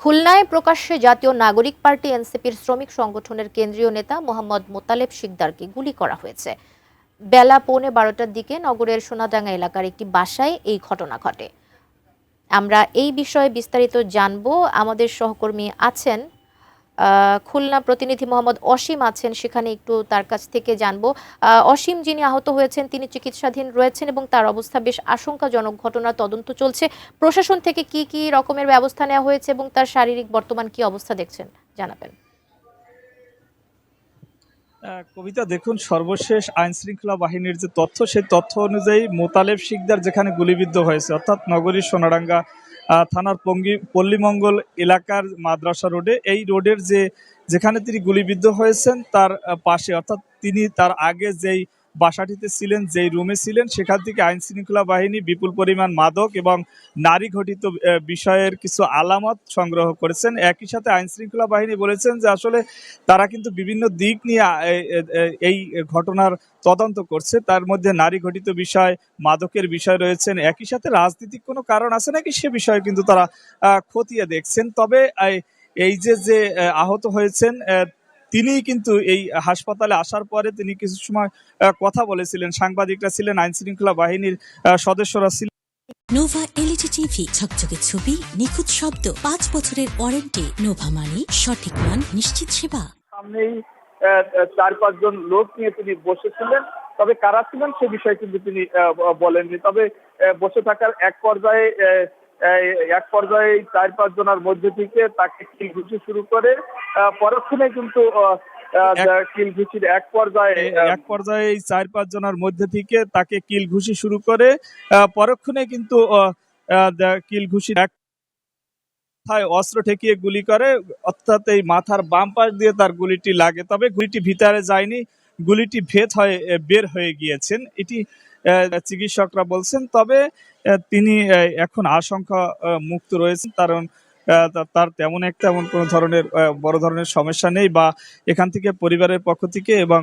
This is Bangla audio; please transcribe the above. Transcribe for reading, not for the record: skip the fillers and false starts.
খুলনায় প্রকাশ্যে জাতীয় নাগরিক পার্টি এনসিপির শ্রমিক সংগঠনের কেন্দ্রীয় নেতা মোহাম্মদ মোতালেব শিকদারকে গুলি করা হয়েছে। বেলা 11:15টার দিকে নগরের সোনাডাঙ্গা এলাকার একটি বাসায় এই ঘটনা ঘটে। আমরা এই বিষয়ে বিস্তারিত জানবো। আমাদের সহকর্মী আছেন, খুলনা প্রতিনিধি মোহাম্মদ অসীম আছেন, সেখানে একটু তার কাছ থেকে জানবো। অসীম, যিনি আহত হয়েছেন তিনি চিকিৎসাধীন রয়েছেন এবং তার অবস্থা বেশ আশঙ্কাজনক। ঘটনার তদন্ত চলছে। প্রশাসন থেকে কি কি রকমের ব্যবস্থা নেওয়া হয়েছে এবং তার শারীরিক বর্তমান কি অবস্থা দেখছেন জানাবেন। কবিতা, দেখুন, সর্বশেষ আইন শৃঙ্খলা বাহিনীর যে তথ্য, সেই তথ্য অনুযায়ী মোতালেব শিকদার যেখানে গুলিবিদ্ধ হয়েছে, অর্থাৎ নগরীর সোনাডাঙ্গা থানার পল্লীমঙ্গল এলাকার মাদ্রাসা রোডে, এই রোডের যেখানে তিনি গুলিবিদ্ধ হয়েছেন তার পাশে, অর্থাৎ তিনি তার আগে যেই বাসাটিতে ছিলেন, যেই রুমে ছিলেন, সেখান থেকে আইন শৃঙ্খলা বাহিনী বিপুল পরিমাণ মাদক এবং নারী ঘটিত বিষয়ের কিছু আলামত সংগ্রহ করেছেন। একই সাথে আইন শৃঙ্খলা বাহিনী বলেছেন যে আসলে তারা কিন্তু বিভিন্ন দিক নিয়ে এই ঘটনার তদন্ত করছে। তার মধ্যে নারী ঘটিত বিষয়, মাদকের বিষয় রয়েছেন, একই সাথে রাজনৈতিক কোনো কারণ আছে নাকি সে বিষয়ে কিন্তু তারা খতিয়ে দেখছেন। তবে এই যে আহত হয়েছেন, তিনি কিন্তু এই হাসপাতালে আসার পরে তিনি কিছু সময় কথা বলেছিলেন, সাংবাদিকরা ছিলেন, আইন শৃঙ্খলা বাহিনীর সদস্যরা ছিলেন। নোভা এলইডি টিভি, ঝকঝকে ছবি, নিখুঁত শব্দ, 5 বছরের ওয়ারেন্টি। নোভা মানে সঠিক মান, নিশ্চিত সেবা। সামনেই 4-5 জন লোক নিয়ে তিনি বসেছিলেন, তবে কারা ছিলেন সে বিষয়ে কিন্তু তিনি বলেননি। তবে বসে থাকার এক পর্যায়ে 4-5 জনের মধ্যে থেকে তাকে কিল ঘুষি শুরু করে পরক্ষণে কিন্তু কিল ঘুষির এক পর্যায়ে 4-5 জনের মধ্যে থেকে তাকে কিল ঘুষি শুরু করে পরক্ষণে কিন্তু কিল ঘুষির এক অস্ত্র ঠেকিয়ে গুলি করে, অর্থাৎ এই মাথার বাম পাশ দিয়ে তার গুলিটি লাগে। তবে গুলিটি ভিতরে যায়নি, গুলিটি ভেদ হয়ে বের হয়ে গিয়েছেন, এটি চিকিৎসকরা বলছেন। তবে তিনি এখন আশঙ্কা মুক্ত রয়েছেন, কারণ তার তেমন কোনো ধরনের বড় ধরনের সমস্যা নেই, বা এখান থেকে পরিবারের পক্ষ থেকে এবং